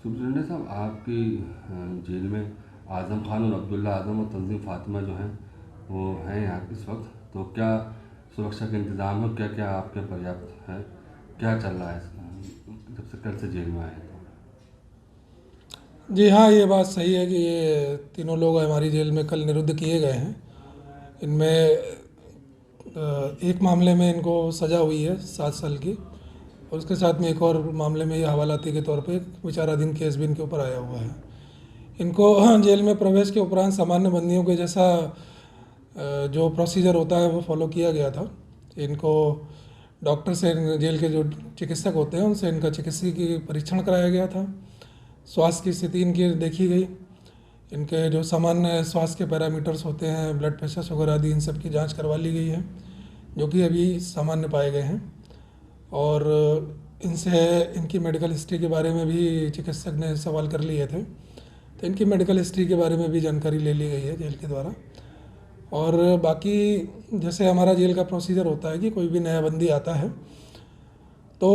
Superintendent साहब, आपकी jail में आज़म खान और अब्दुल्ला आज़म और तंजीम फातिमा जो हैं वो हैं यहाँ इस वक्त, तो क्या सुरक्षा के इंतज़ाम है, क्या क्या आपके पर्याप्त है, क्या चल रहा है जब से कल से जेल में आए हैं तो? जी हाँ, ये बात सही है कि ये तीनों लोग हमारी जेल में कल निरुद्ध किए गए हैं। इनमें एक मामले में इनको सज़ा हुई है 7 साल की, और उसके साथ में एक और मामले में ये हवालाती के तौर पे एक विचाराधीन केस भी इनके ऊपर आया हुआ है। इनको जेल में प्रवेश के उपरांत सामान्य बंदियों के जैसा जो प्रोसीजर होता है वो फॉलो किया गया था। इनको डॉक्टर से, जेल के जो चिकित्सक होते हैं उनसे इनका चिकित्सकीय परीक्षण कराया गया था। स्वास्थ्य की स्थिति इनकी देखी गई। इनके जो सामान्य स्वास्थ्य के पैरामीटर्स होते हैं, ब्लड प्रेशर, शुगर आदि, इन सब की जांच करवा ली गई है, जो कि अभी सामान्य पाए गए हैं। और इनसे इनकी मेडिकल हिस्ट्री के बारे में भी चिकित्सक ने सवाल कर लिए थे, तो इनकी मेडिकल हिस्ट्री के बारे में भी जानकारी ले ली गई है जेल के द्वारा। और बाकी जैसे हमारा जेल का प्रोसीजर होता है कि कोई भी नया बंदी आता है तो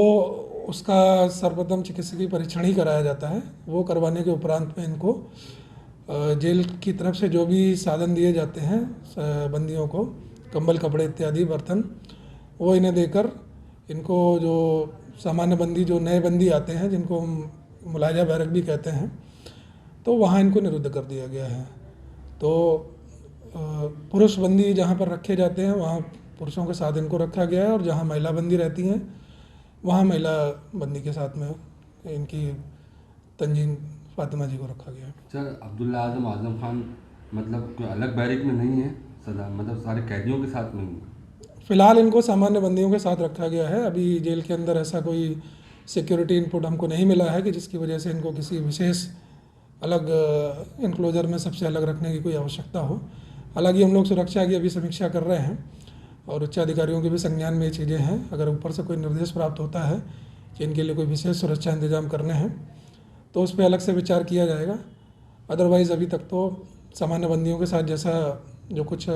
उसका सर्वप्रथम चिकित्सकीय परीक्षण ही कराया जाता है। वो करवाने के उपरांत में इनको जेल की तरफ से जो भी साधन दिए जाते हैं बंदियों को, कंबल, कपड़े इत्यादि, बर्तन, वो इन्हें देकर इनको, जो सामान्य बंदी, जो नए बंदी आते हैं जिनको हम मुलाजा बैरक भी कहते हैं, तो वहाँ इनको निरुद्ध कर दिया गया है। तो पुरुष बंदी जहाँ पर रखे जाते हैं वहाँ पुरुषों के साथ इनको रखा गया है, और जहाँ महिला बंदी रहती हैं वहाँ महिला बंदी के साथ में इनकी तंजीम फातिमा जी को रखा गया है। सर, अब्दुल्ला आज़म, आज़म खान मतलब कोई अलग बैरिक में नहीं है सदा, मतलब सारे कैदियों के साथ में ही है? फ़िलहाल इनको सामान्य बंदियों के साथ रखा गया है। अभी जेल के अंदर ऐसा कोई सिक्योरिटी इनपुट हमको नहीं मिला है कि जिसकी वजह से इनको किसी विशेष अलग इनक्लोजर में सबसे अलग रखने की कोई आवश्यकता हो। हालांकि हम लोग सुरक्षा की अभी समीक्षा कर रहे हैं और उच्चाधिकारियों के भी संज्ञान में ये चीज़ें हैं। अगर ऊपर से कोई निर्देश प्राप्त होता है कि इनके लिए कोई विशेष सुरक्षा इंतजाम करने हैं तो उस पर अलग से विचार किया जाएगा। अदरवाइज़ अभी तक तो सामान्य बंदियों के साथ जैसा जो कुछ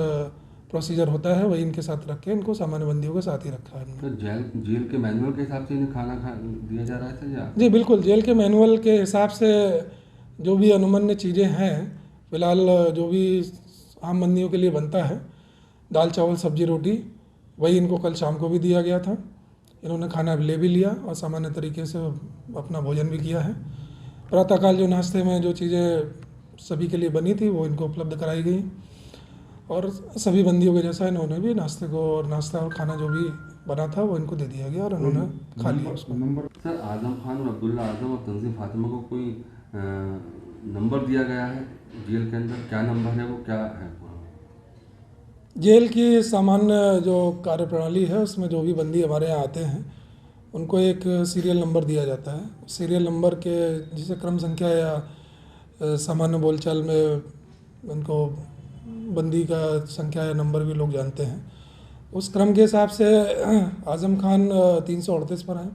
प्रोसीजर होता है वही इनके साथ रख के इनको सामान्य बंदियों के साथ ही रखा है। तो जेल के मैनुअल के हिसाब से इन्हें खाना दिया जा रहा है सर, या? जी बिल्कुल, जेल के मैनुअल के हिसाब से जो भी अनुमन्य चीज़ें हैं, फ़िलहाल जो भी आम बंदियों के लिए बनता है, दाल चावल सब्जी रोटी, वही इनको कल शाम को भी दिया गया था। इन्होंने खाना ले भी लिया और सामान्य तरीके से अपना भोजन भी किया है। प्रातःकाल जो नाश्ते में जो चीज़ें सभी के लिए बनी थी वो इनको उपलब्ध कराई गई, और सभी बंदियों के जैसा इन्होंने भी नाश्ते को, और नाश्ता और खाना जो भी बना था वो इनको दे दिया गया और उन्होंने खा लिया उसको। सर, आज़म खान और अब्दुल्ला आज़म और तंजीम फातिमा को कोई नंबर दिया गया है जेल के अंदर? क्या नंबर है वो, क्या है पूरा? जेल की सामान्य जो कार्यप्रणाली है उसमें जो भी बंदी हमारे यहाँ आते हैं उनको एक सीरियल नंबर दिया जाता है। सीरियल नंबर के, जिसे क्रम संख्या या सामान्य बोलचाल में उनको बंदी का संख्या या नंबर भी लोग जानते हैं, उस क्रम के हिसाब से आज़म खान 338 पर हैं,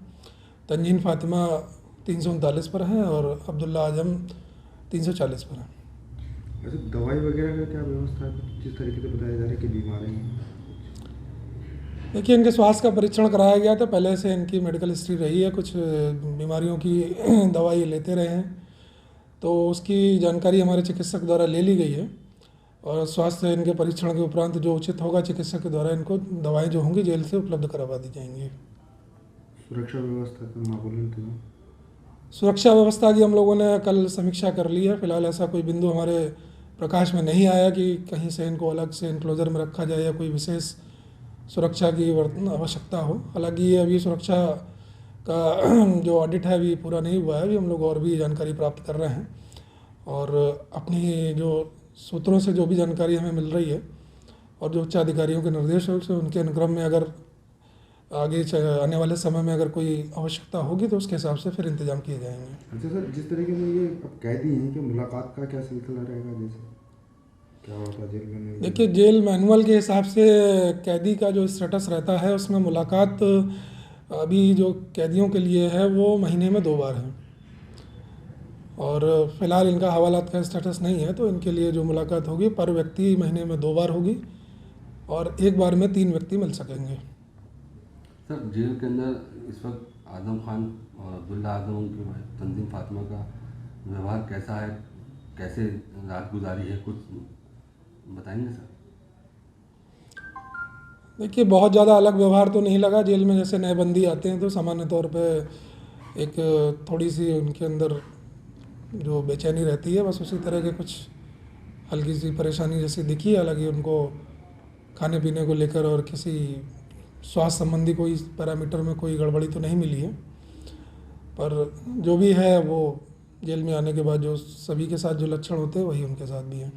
तंजीम फातिमा 339 पर हैं और अब्दुल्ला आज़म 340 पर हैं। वैसे दवाई वगैरह का क्या व्यवस्था है? जिस तरीके से बताया जा रहा है कि बीमारी हैं, देखिए इनके स्वास्थ्य का परीक्षण कराया गया था, पहले से इनकी मेडिकल हिस्ट्री रही है, कुछ बीमारियों की दवाई लेते रहे हैं, तो उसकी जानकारी हमारे चिकित्सक द्वारा ले ली गई है, और स्वास्थ्य इनके परीक्षण के उपरांत जो उचित होगा चिकित्सक के द्वारा इनको दवाएं जो होंगी जेल से उपलब्ध करवा दी जाएंगी। सुरक्षा व्यवस्था का माहौल तो सुरक्षा व्यवस्था की हम लोगों ने कल समीक्षा कर ली है। फिलहाल ऐसा कोई बिंदु हमारे प्रकाश में नहीं आया कि कहीं से इनको अलग से इनक्लोजर में रखा जाए या कोई विशेष सुरक्षा की आवश्यकता हो। हालांकि ये अभी सुरक्षा का जो ऑडिट है अभी पूरा नहीं हुआ है, अभी हम लोग और भी जानकारी प्राप्त कर रहे हैं, और अपनी जो सूत्रों से जो भी जानकारी हमें मिल रही है और जो उच्चाधिकारियों के निर्देश है उनके अनुक्रम में अगर आगे आने वाले समय में अगर कोई आवश्यकता होगी तो उसके हिसाब से फिर इंतजाम किए जाएंगे। अच्छा सर, जिस तरीके से ये अब कैदी हैं कि मुलाकात का क्या सिलसिला रहेगा, जैसे क्या होता है जेल में? देखिए जेल मैनुअल के हिसाब से कैदी का जो स्टेटस रहता है उसमें मुलाकात अभी जो कैदियों के लिए है वो महीने में 2 बार है, और फिलहाल इनका हवालात का स्टेटस नहीं है, तो इनके लिए जो मुलाकात होगी पर व्यक्ति महीने में 2 बार होगी, और एक बार में 3 व्यक्ति मिल सकेंगे। सर, जेल के अंदर इस वक्त आज़म खान और अब्दुल्ला आज़म, उनकी तंजीम फातिमा का व्यवहार कैसा है, कैसे रात गुजारी है, कुछ बताएंगे सर? देखिए, बहुत ज़्यादा अलग व्यवहार तो नहीं लगा। जेल में जैसे नए बंदी आते हैं तो सामान्य तौर पे एक थोड़ी सी उनके अंदर जो बेचैनी रहती है, बस उसी तरह के कुछ हल्की सी परेशानी जैसी दिखी। हालांकि उनको खाने पीने को लेकर और किसी स्वास्थ्य संबंधी कोई पैरामीटर में कोई गड़बड़ी तो नहीं मिली है, पर जो भी है वो जेल में आने के बाद जो सभी के साथ जो लक्षण होते हैं वही उनके साथ भी हैं।